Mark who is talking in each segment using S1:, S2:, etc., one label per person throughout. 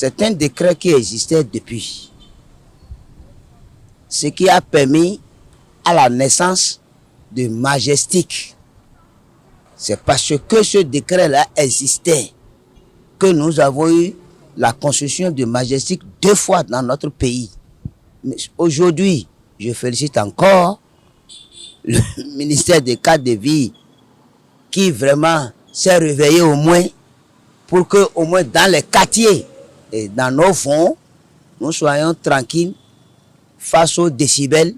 S1: C'est un décret qui existait depuis. Ce qui a permis à la naissance de Majestic. C'est parce que ce décret-là existait que nous avons eu la construction de Majestic 2 fois dans notre pays. Mais aujourd'hui, je félicite encore le ministère des cadres de vie qui vraiment s'est réveillé au moins pour que au moins dans les quartiers et dans nos fonds, nous soyons tranquilles face aux décibels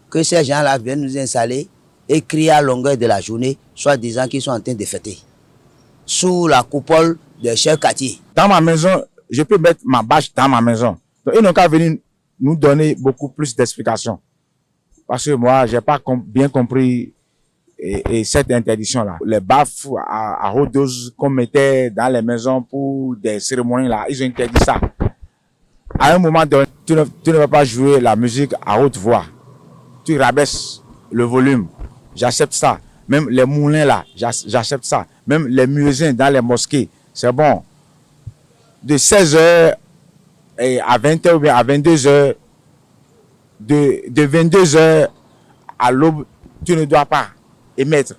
S1: que ces gens-là viennent nous installer et crier à longueur de la journée, soit disant qu'ils sont en train de fêter, sous la coupole de chers quartiers.
S2: Dans ma maison, je peux mettre ma bâche dans ma maison. Donc, ils n'ont qu'à venir nous donner beaucoup plus d'explications. Parce que moi, je n'ai pas bien compris cette interdiction-là. Les baffes à haute dose qu'on mettait dans les maisons pour des cérémonies, là, ils ont interdit ça. À un moment donné, tu ne vas pas jouer la musique à haute voix. Tu rabaisses le volume. J'accepte ça. Même les moulins là, j'accepte ça. Même les muezzins dans les mosquées, c'est bon. De 16h à 20h ou bien à 22h, de 22h à l'aube, tu ne dois pas émettre.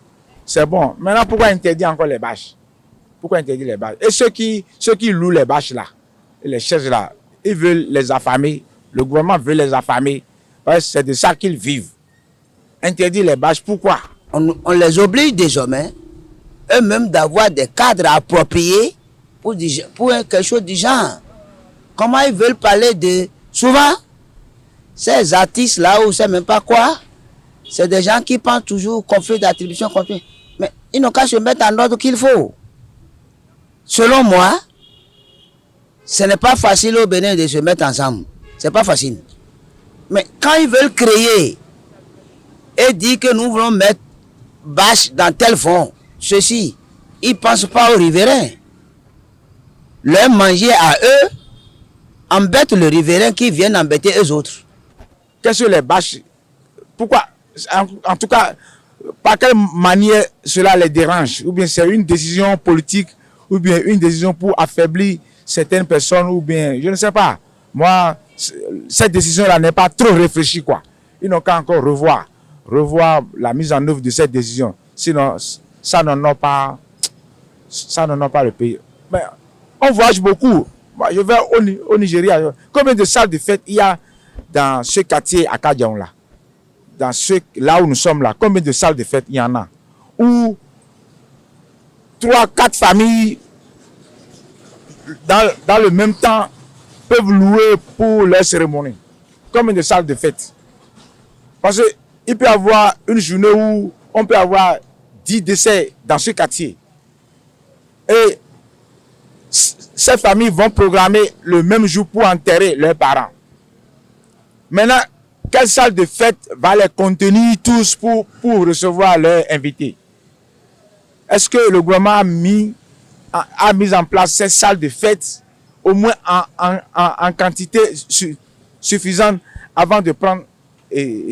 S2: C'est bon. Maintenant, pourquoi interdire encore les bâches? Pourquoi interdire les bâches? Et ceux qui louent les bâches là, les chaises là, ils veulent les affamer. Le gouvernement veut les affamer. Parce que c'est de ça qu'ils vivent. Interdire les bâches, pourquoi?
S1: On les oblige désormais, eux-mêmes, d'avoir des cadres appropriés pour quelque chose du genre. Comment ils veulent parler de... Souvent, ces artistes-là, ou c'est même pas quoi, c'est des gens qui pensent toujours conflit d'attribution, conflit. Mais ils n'ont qu'à se mettre en ordre qu'il faut. Selon moi, ce n'est pas facile au Bénin de se mettre ensemble. C'est pas facile. Mais quand ils veulent créer et dire que nous voulons mettre bâche dans tel fond, ceci, ils ne pensent pas aux riverains. Leur manger à eux embête le riverain qui vient embêter eux autres.
S2: Qu'est-ce que les bâches? Pourquoi? En tout cas, par quelle manière cela les dérange? Ou bien c'est une décision politique, ou bien une décision pour affaiblir certaines personnes, ou bien, je ne sais pas. Moi, cette décision-là n'est pas trop réfléchie, quoi. Ils n'ont qu'à encore revoir la mise en œuvre de cette décision. Sinon, ça n'en a pas le pays. Mais on voyage beaucoup. Moi, je vais au Nigeria. Combien de salles de fête il y a dans ce quartier à Kadiaon là? Là où nous sommes là, combien de salles de fête il y en a? Où 3-4 familles dans le même temps peuvent louer pour leur cérémonie. Combien de salles de fête? Parce qu'il peut y avoir une journée où on peut avoir 10 décès dans ce quartier. Et ces familles vont programmer le même jour pour enterrer leurs parents. Maintenant, quelle salle de fête va les contenir tous pour recevoir leurs invités? Est-ce que le gouvernement a mis en place ces salles de fête au moins en quantité suffisante avant de prendre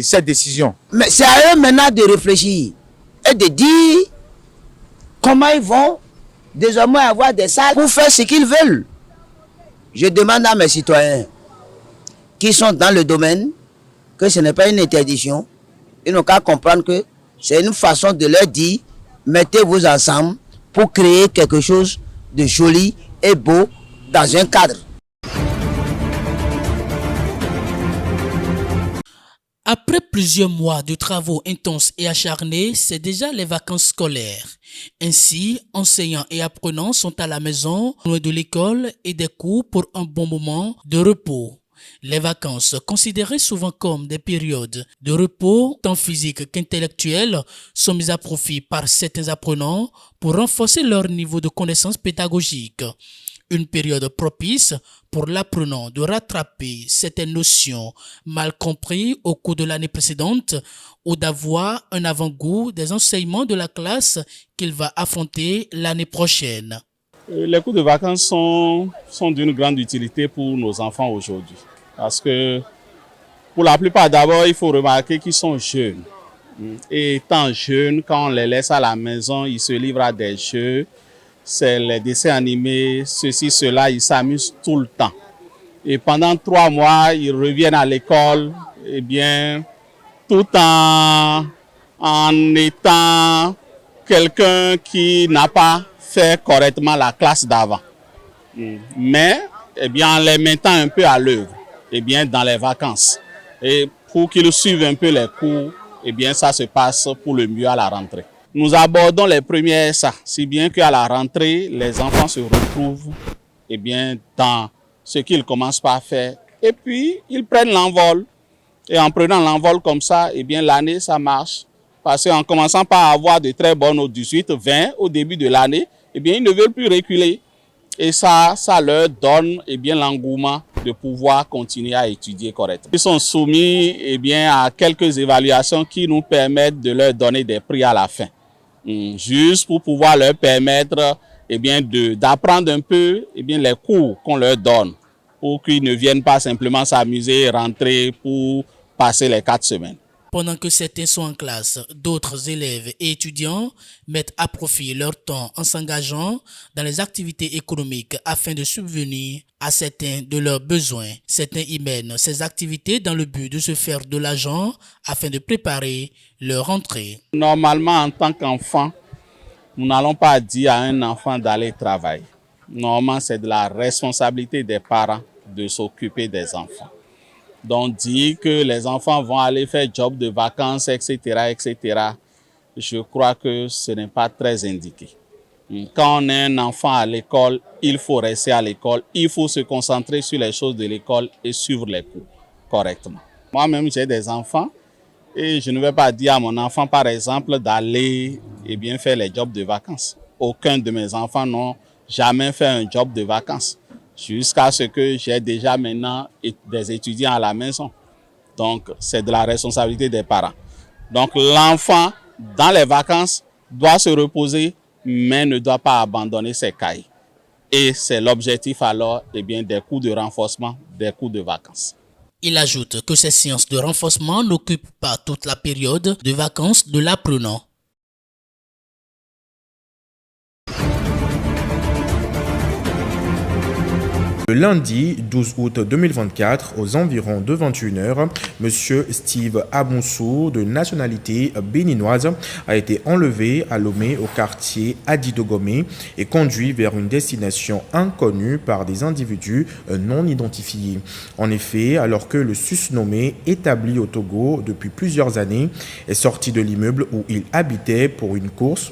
S2: cette décision?
S1: Mais c'est à eux maintenant de réfléchir et de dire comment ils vont désormais avoir des salles pour faire ce qu'ils veulent. Je demande à mes citoyens qui sont dans le domaine que ce n'est pas une interdiction. Ils n'ont qu'à comprendre que c'est une façon de leur dire mettez-vous ensemble pour créer quelque chose de joli et beau dans un cadre.
S3: Après plusieurs mois de travaux intenses et acharnés, c'est déjà les vacances scolaires. Ainsi, enseignants et apprenants sont à la maison, loin de l'école et des cours pour un bon moment de repos. Les vacances, considérées souvent comme des périodes de repos, tant physiques qu'intellectuels, sont mises à profit par certains apprenants pour renforcer leur niveau de connaissance pédagogique. Une période propice pour l'apprenant de rattraper certaines notions mal comprises au cours de l'année précédente ou d'avoir un avant-goût des enseignements de la classe qu'il va affronter l'année prochaine.
S4: Les cours de vacances sont d'une grande utilité pour nos enfants aujourd'hui. Parce que pour la plupart, d'abord, il faut remarquer qu'ils sont jeunes. Et étant jeunes, quand on les laisse à la maison, ils se livrent à des jeux. c'est les dessins animés, ceci, cela, ils s'amusent tout le temps. Et pendant 3 mois, ils reviennent à l'école, eh bien, tout en étant quelqu'un qui n'a pas fait correctement la classe d'avant. Mais, eh bien, en les mettant un peu à l'œuvre, eh bien, dans les vacances. Et pour qu'ils suivent un peu les cours, eh bien, ça se passe pour le mieux à la rentrée. Nous abordons les premiers SA, si bien qu'à la rentrée, les enfants se retrouvent, eh bien, dans ce qu'ils commencent par faire. Et puis, ils prennent l'envol. Et en prenant l'envol comme ça, eh bien, l'année, ça marche. Parce qu'en commençant par avoir de très bonnes notes, 18, 20 au début de l'année, eh bien, ils ne veulent plus reculer. Et ça leur donne eh bien, l'engouement de pouvoir continuer à étudier correctement. Ils sont soumis eh bien, à quelques évaluations qui nous permettent de leur donner des prix à la fin. Juste pour pouvoir leur permettre eh bien, d'apprendre un peu eh bien, les cours qu'on leur donne. Pour qu'ils ne viennent pas simplement s'amuser et rentrer pour passer les 4 semaines.
S3: Pendant que certains sont en classe, d'autres élèves et étudiants mettent à profit leur temps en s'engageant dans les activités économiques afin de subvenir à certains de leurs besoins. Certains y mènent ces activités dans le but de se faire de l'argent afin de préparer leur rentrée.
S4: Normalement, en tant qu'enfant, nous n'allons pas dire à un enfant d'aller travailler. Normalement, c'est de la responsabilité des parents de s'occuper des enfants. Donc, dire que les enfants vont aller faire job de vacances, etc., je crois que ce n'est pas très indiqué. Quand on est un enfant à l'école, il faut rester à l'école, il faut se concentrer sur les choses de l'école et suivre les cours correctement. Moi-même, j'ai des enfants et je ne vais pas dire à mon enfant, par exemple, d'aller eh bien, faire les jobs de vacances. Aucun de mes enfants n'ont jamais fait un job de vacances. Jusqu'à ce que j'ai déjà maintenant des étudiants à la maison. Donc, c'est de la responsabilité des parents. Donc, l'enfant, dans les vacances, doit se reposer, mais ne doit pas abandonner ses cahiers. Et c'est l'objectif alors eh bien, des cours de renforcement, des cours de vacances.
S3: Il ajoute que ces séances de renforcement n'occupent pas toute la période de vacances de l'apprenant.
S5: Le lundi 12 août 2024, aux environs de 21h, M. Steve Abonsou, de nationalité béninoise, a été enlevé à Lomé au quartier Adidogomé et conduit vers une destination inconnue par des individus non identifiés. En effet, alors que le susnommé, établi au Togo depuis plusieurs années, est sorti de l'immeuble où il habitait pour une course,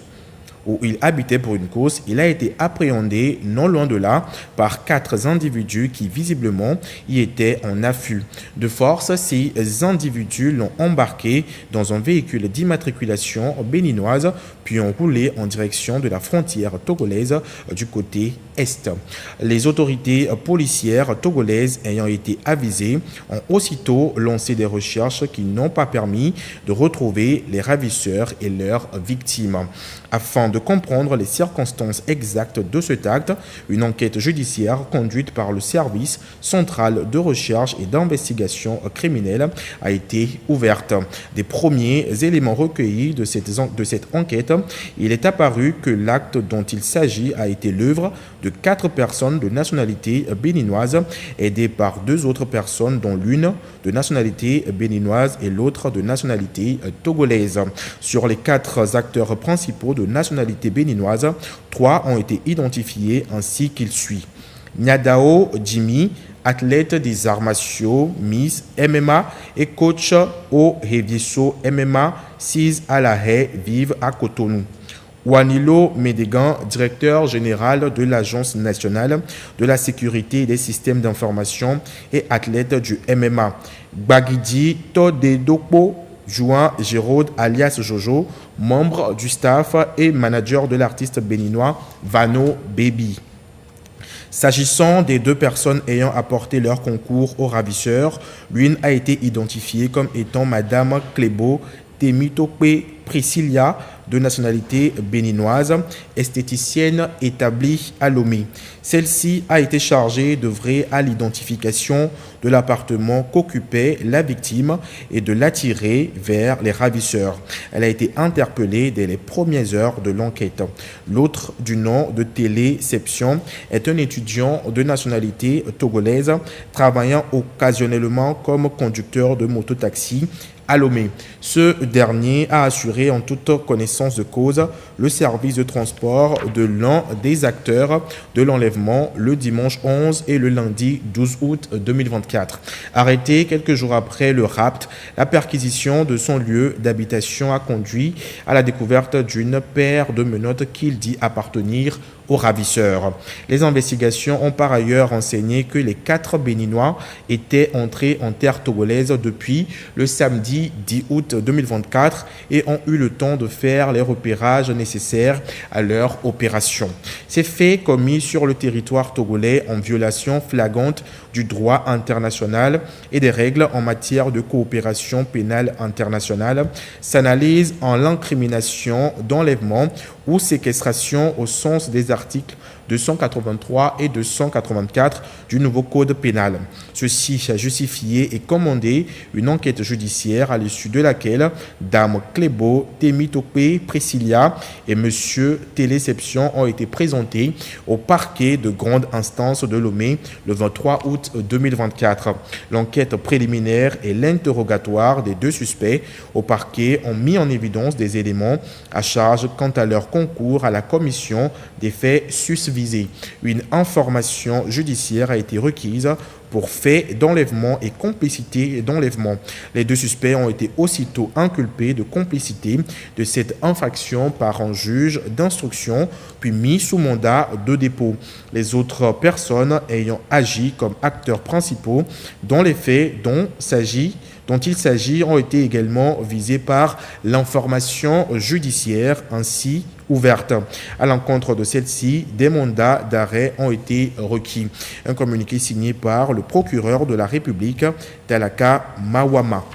S5: il a été appréhendé non loin de là par 4 individus qui visiblement y étaient en affût. De force, ces individus l'ont embarqué dans un véhicule d'immatriculation béninoise puis ont roulé en direction de la frontière togolaise du côté est. Les autorités policières togolaises ayant été avisées ont aussitôt lancé des recherches qui n'ont pas permis de retrouver les ravisseurs et leurs victimes. Afin de comprendre les circonstances exactes de cet acte, une enquête judiciaire conduite par le service central de recherche et d'investigation criminelle a été ouverte. Des premiers éléments recueillis de cette enquête, il est apparu que l'acte dont il s'agit a été l'œuvre de 4 personnes de nationalité béninoise, aidées par 2 autres personnes, dont l'une de nationalité béninoise et l'autre de nationalité togolaise. Sur les 4 acteurs principaux de nationalité béninoise, 3 ont été identifiés ainsi qu'il suit. Nyadao Jimmy, athlète des arts martiaux, Miss MMA et coach au Revieso MMA, 6 à La Haye, vivent à Cotonou. Wanilo Médégan, directeur général de l'Agence nationale de la sécurité des systèmes d'information et athlète du MMA. Gbagidi Todedokpo, Juan Géraude alias Jojo, membre du staff et manager de l'artiste béninois Vano Baby. S'agissant des 2 personnes ayant apporté leur concours aux ravisseurs, l'une a été identifiée comme étant Madame Clébo Temitope Priscilla, de nationalité béninoise, esthéticienne établie à Lomé. Celle-ci a été chargée d'œuvrer à l'identification de l'appartement qu'occupait la victime et de l'attirer vers les ravisseurs. Elle a été interpellée dès les premières heures de l'enquête. L'autre, du nom de Téléception, est un étudiant de nationalité togolaise travaillant occasionnellement comme conducteur de mototaxi à Lomé. Ce dernier a assuré en toute connaissance de cause le service de transport de l'un des acteurs de l'enlèvement le dimanche 11 et le lundi 12 août 2024. Arrêté quelques jours après le rapt, la perquisition de son lieu d'habitation a conduit à la découverte d'une paire de menottes qu'il dit appartenir aux ravisseurs. Les investigations ont par ailleurs renseigné que les 4 Béninois étaient entrés en terre togolaise depuis le samedi 10 août 2024 et ont eu le temps de faire les repérages nécessaires à leur opération. Ces faits commis sur le territoire togolais en violation flagrante du droit international et des règles en matière de coopération pénale internationale s'analysent en l'incrimination d'enlèvement ou séquestration au sens des articles 283 et 284 du nouveau code pénal. Ceci a justifié et commandé une enquête judiciaire à l'issue de laquelle Dame Clébo, Temitope, Priscilla et Monsieur Téléception ont été présentés au parquet de grande instance de Lomé le 23 août 2024. L'enquête préliminaire et l'interrogatoire des 2 suspects au parquet ont mis en évidence des éléments à charge quant à leur concours à la commission des faits susvisés. Une information judiciaire a été requise pour fait d'enlèvement et complicité d'enlèvement. Les 2 suspects ont été aussitôt inculpés de complicité de cette infraction par un juge d'instruction, puis mis sous mandat de dépôt. Les autres personnes ayant agi comme acteurs principaux dans les faits dont il s'agit ont été également visées par l'information judiciaire ainsi ouverte. À l'encontre de celle-ci, des mandats d'arrêt ont été requis. Un communiqué signé par le procureur de la République, Talaka Mawama.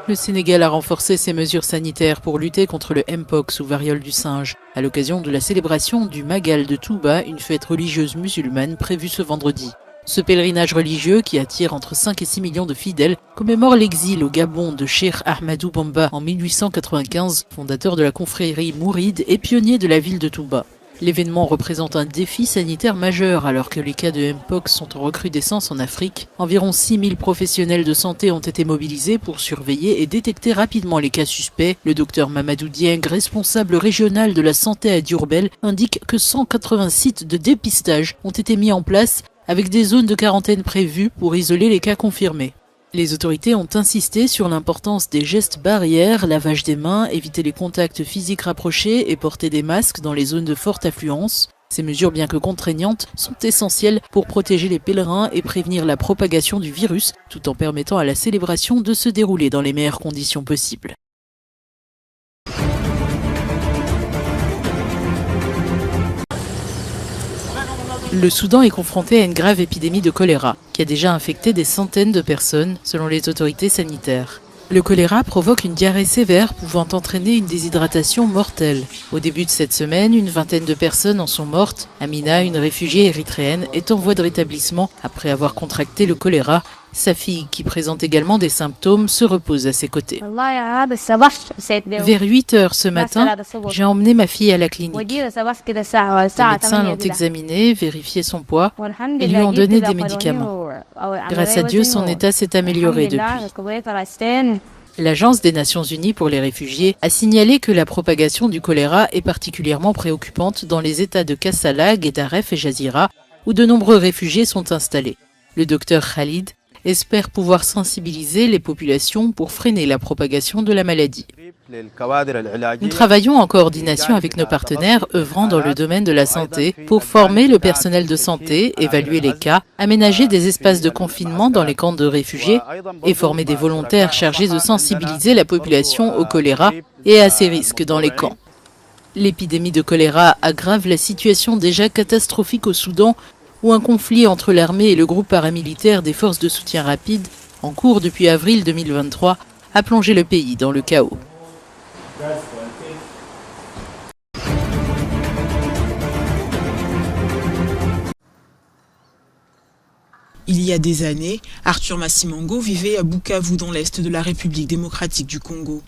S6: Le Sénégal a renforcé ses mesures sanitaires pour lutter contre le Mpox ou variole du singe, à l'occasion de la célébration du Magal de Touba, une fête religieuse musulmane prévue ce vendredi. Ce pèlerinage religieux, qui attire entre 5 et 6 millions de fidèles, commémore l'exil au Gabon de Cheikh Ahmadou Bamba en 1895, fondateur de la confrérie mouride et pionnier de la ville de Touba. L'événement représente un défi sanitaire majeur alors que les cas de Mpox sont en recrudescence en Afrique. Environ 6000 professionnels de santé ont été mobilisés pour surveiller et détecter rapidement les cas suspects. Le docteur Mamadou Dieng, responsable régional de la santé à Diourbel, indique que 180 sites de dépistage ont été mis en place avec des zones de quarantaine prévues pour isoler les cas confirmés. Les autorités ont insisté sur l'importance des gestes barrières, lavage des mains, éviter les contacts physiques rapprochés et porter des masques dans les zones de forte affluence. Ces mesures, bien que contraignantes, sont essentielles pour protéger les pèlerins et prévenir la propagation du virus, tout en permettant à la célébration de se dérouler dans les meilleures conditions possibles. Le Soudan est confronté à une grave épidémie de choléra, qui a déjà infecté des centaines de personnes, selon les autorités sanitaires. Le choléra provoque une diarrhée sévère pouvant entraîner une déshydratation mortelle. Au début de cette semaine, une vingtaine de personnes en sont mortes. Amina, une réfugiée érythréenne, est en voie de rétablissement après avoir contracté le choléra. Sa fille, qui présente également des symptômes, se repose à ses côtés. Vers 8 heures ce matin, j'ai emmené ma fille à la clinique. Les médecins l'ont examinée, vérifié son poids et lui ont donné des médicaments. Grâce à Dieu, son état s'est amélioré depuis. L'Agence des Nations Unies pour les réfugiés a signalé que la propagation du choléra est particulièrement préoccupante dans les États de Kassala, Guedaref et Jazira, où de nombreux réfugiés sont installés. Le docteur Khalid espère pouvoir sensibiliser les populations pour freiner la propagation de la maladie. Nous travaillons en coordination avec nos partenaires œuvrant dans le domaine de la santé pour former le personnel de santé, évaluer les cas, aménager des espaces de confinement dans les camps de réfugiés et former des volontaires chargés de sensibiliser la population au choléra et à ses risques dans les camps. L'épidémie de choléra aggrave la situation déjà catastrophique au Soudan, où un conflit entre l'armée et le groupe paramilitaire des forces de soutien rapide en cours depuis avril 2023, a plongé le pays dans le chaos.
S7: Il y a des années, Arthur Massimango vivait à Bukavu dans l'est de la République démocratique du Congo.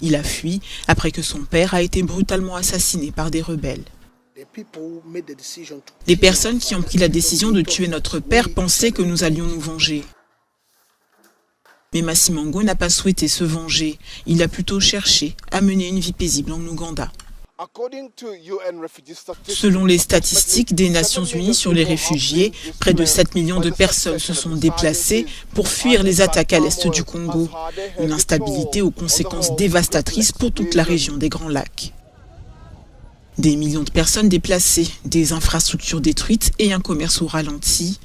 S7: Il a fui après que son père a été brutalement assassiné par des rebelles. Les personnes qui ont pris la décision de tuer notre père pensaient que nous allions nous venger. Mais Massimango n'a pas souhaité se venger. Il a plutôt cherché à mener une vie paisible en Ouganda. Selon les statistiques des Nations Unies sur les réfugiés, près de 7 millions de personnes se sont déplacées pour fuir les attaques à l'est du Congo. Une instabilité aux conséquences dévastatrices pour toute la région des Grands Lacs. Des millions de personnes déplacées, des infrastructures détruites et un commerce au ralenti.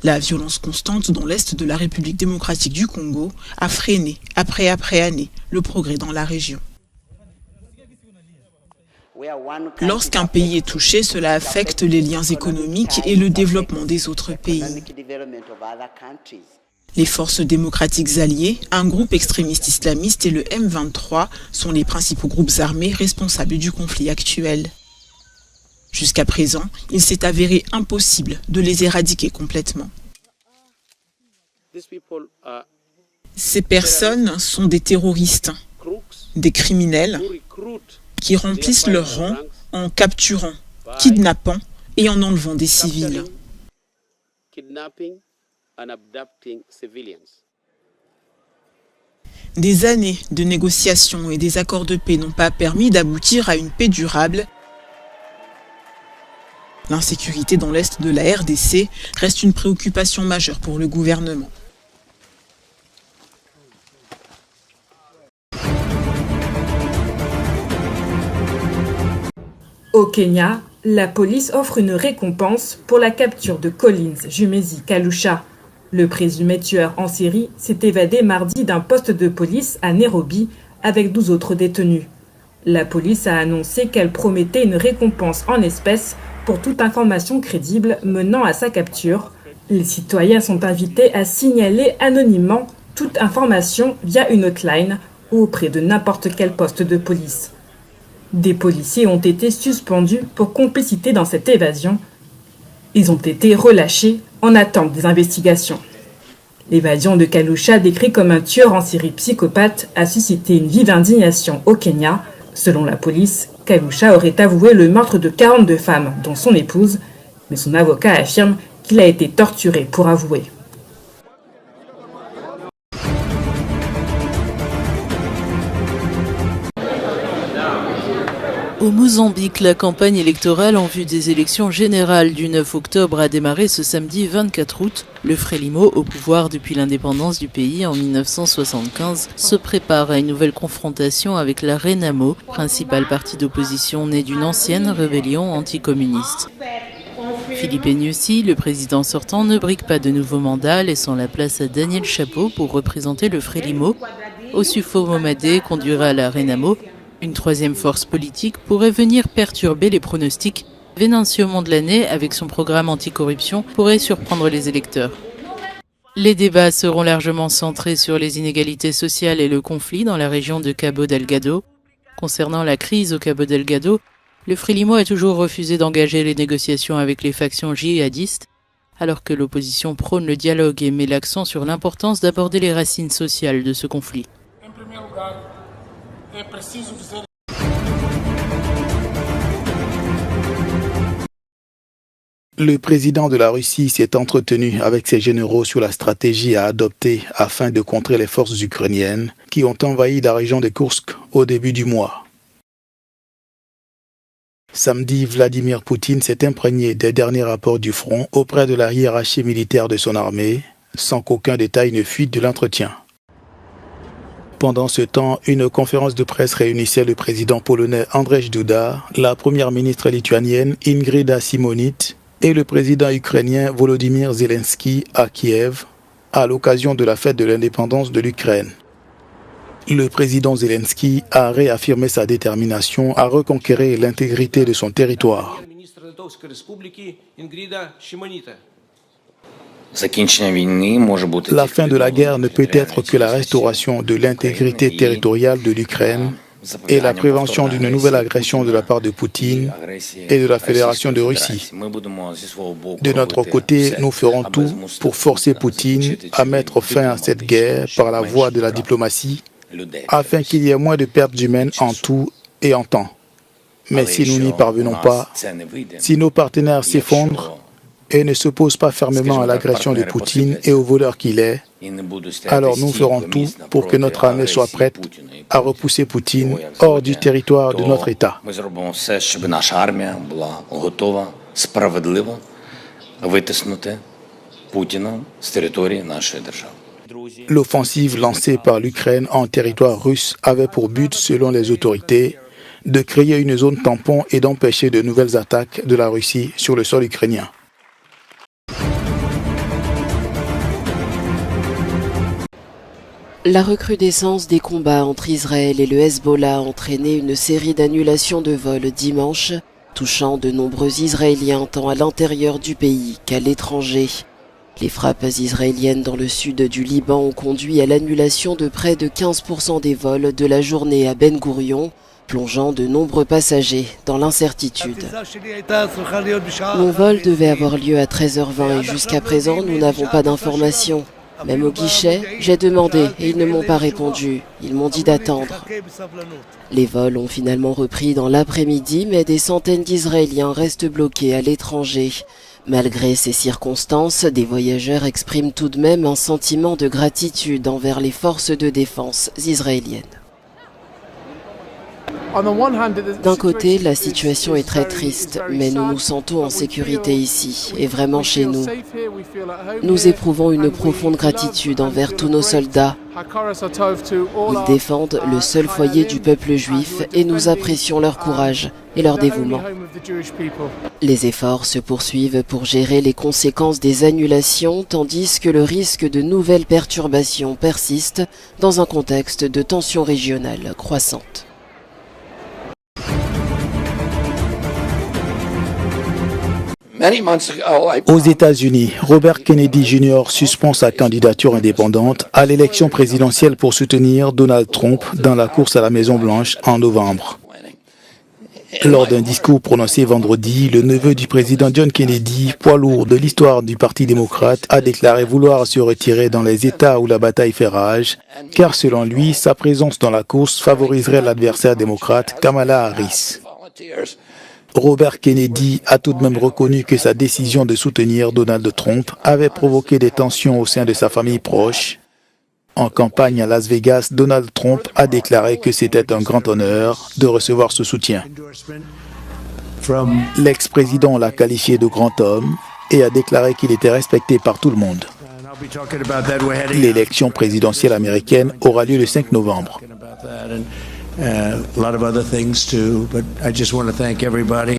S7: La violence constante dans l'est de la République démocratique du Congo a freiné, après année, le progrès dans la région. Lorsqu'un pays est touché, cela affecte les liens économiques et le développement des autres pays. Les forces démocratiques alliées, un groupe extrémiste islamiste et le M23 sont les principaux groupes armés responsables du conflit actuel. Jusqu'à présent, il s'est avéré impossible de les éradiquer complètement. Ces personnes sont des terroristes, des criminels qui remplissent leur rang en capturant, kidnappant et en enlevant des civils. Des années de négociations et des accords de paix n'ont pas permis d'aboutir à une paix durable. L'insécurité dans l'est de la RDC reste une préoccupation majeure pour le gouvernement.
S8: Au Kenya, la police offre une récompense pour la capture de Collins Jumezi Kalusha. Le présumé tueur en série s'est évadé mardi d'un poste de police à Nairobi avec 12 autres détenus. La police a annoncé qu'elle promettait une récompense en espèces pour toute information crédible menant à sa capture. Les citoyens sont invités à signaler anonymement toute information via une hotline ou auprès de n'importe quel poste de police. Des policiers ont été suspendus pour complicité dans cette évasion. Ils ont été relâchés en attente des investigations. L'évasion de Kalusha, décrit comme un tueur en série psychopathe, a suscité une vive indignation au Kenya. Selon la police, Kalusha aurait avoué le meurtre de 42 femmes, dont son épouse, mais son avocat affirme qu'il a été torturé pour avouer.
S6: Au Mozambique, la campagne électorale en vue des élections générales du 9 octobre a démarré ce samedi 24 août. Le Frélimo, au pouvoir depuis l'indépendance du pays en 1975, se prépare à une nouvelle confrontation avec la Renamo, principal parti d'opposition né d'une ancienne rébellion anticommuniste. Philippe Nyusi, le président sortant, ne brigue pas de nouveau mandat, laissant la place à Daniel Chapo pour représenter le Frélimo. Ossufo Momadé conduira la Renamo. Une troisième force politique pourrait venir perturber les pronostics. Venancio Mondlane, avec son programme anticorruption, pourrait surprendre les électeurs. Les débats seront largement centrés sur les inégalités sociales et le conflit dans la région de Cabo Delgado. Concernant la crise au Cabo Delgado, le Frélimo a toujours refusé d'engager les négociations avec les factions djihadistes, alors que l'opposition prône le dialogue et met l'accent sur l'importance d'aborder les racines sociales de ce conflit.
S9: Le président de la Russie s'est entretenu avec ses généraux sur la stratégie à adopter afin de contrer les forces ukrainiennes qui ont envahi la région de Koursk au début du mois. Samedi, Vladimir Poutine s'est imprégné des derniers rapports du front auprès de la hiérarchie militaire de son armée, sans qu'aucun détail ne fuite de l'entretien. Pendant ce temps, une conférence de presse réunissait le président polonais Andrzej Duda, la première ministre lituanienne Ingrida Simonite et le président ukrainien Volodymyr Zelensky à Kiev, à l'occasion de la fête de l'indépendance de l'Ukraine. Le président Zelensky a réaffirmé sa détermination à reconquérir l'intégrité de son territoire. La fin de la guerre ne peut être que la restauration de l'intégrité territoriale de l'Ukraine et la prévention d'une nouvelle agression de la part de Poutine et de la Fédération de Russie. De notre côté, nous ferons tout pour forcer Poutine à mettre fin à cette guerre par la voie de la diplomatie, afin qu'il y ait moins de pertes humaines en tout et en temps. Mais si nous n'y parvenons pas, si nos partenaires s'effondrent et ne s'opposent pas fermement à l'agression de Poutine et au voleur qu'il est, alors nous ferons tout pour que notre armée soit prête à repousser Poutine hors du territoire de notre État. L'offensive lancée par l'Ukraine en territoire russe avait pour but, selon les autorités, de créer une zone tampon et d'empêcher de nouvelles attaques de la Russie sur le sol ukrainien.
S10: La recrudescence des combats entre Israël et le Hezbollah a entraîné une série d'annulations de vols dimanche, touchant de nombreux Israéliens tant à l'intérieur du pays qu'à l'étranger. Les frappes israéliennes dans le sud du Liban ont conduit à l'annulation de près de 15% des vols de la journée à Ben Gourion, plongeant de nombreux passagers dans l'incertitude. Mon vol devait avoir lieu à 13h20 et jusqu'à présent, nous n'avons pas d'informations. Même au guichet, j'ai demandé et ils ne m'ont pas répondu. Ils m'ont dit d'attendre. Les vols ont finalement repris dans l'après-midi, mais des centaines d'Israéliens restent bloqués à l'étranger. Malgré ces circonstances, des voyageurs expriment tout de même un sentiment de gratitude envers les forces de défense israéliennes. D'un côté, la situation est très triste, mais nous nous sentons en sécurité ici, et vraiment chez nous. Nous éprouvons une profonde gratitude envers tous nos soldats. Ils défendent le seul foyer du peuple juif, et nous apprécions leur courage et leur dévouement. Les efforts se poursuivent pour gérer les conséquences des annulations, tandis que le risque de nouvelles perturbations persiste dans un contexte de tensions régionales croissantes.
S9: Aux États-Unis, Robert Kennedy Jr. suspend sa candidature indépendante à l'élection présidentielle pour soutenir Donald Trump dans la course à la Maison-Blanche en novembre. Lors d'un discours prononcé vendredi, le neveu du président John Kennedy, poids lourd de l'histoire du Parti démocrate, a déclaré vouloir se retirer dans les États où la bataille fait rage, car selon lui, sa présence dans la course favoriserait l'adversaire démocrate Kamala Harris. Robert Kennedy a tout de même reconnu que sa décision de soutenir Donald Trump avait provoqué des tensions au sein de sa famille proche. En campagne à Las Vegas, Donald Trump a déclaré que c'était un grand honneur de recevoir ce soutien. L'ex-président l'a qualifié de grand homme et a déclaré qu'il était respecté par tout le monde. L'élection présidentielle américaine aura lieu le 5 novembre.
S11: A lot of other things too, but I just want to thank everybody.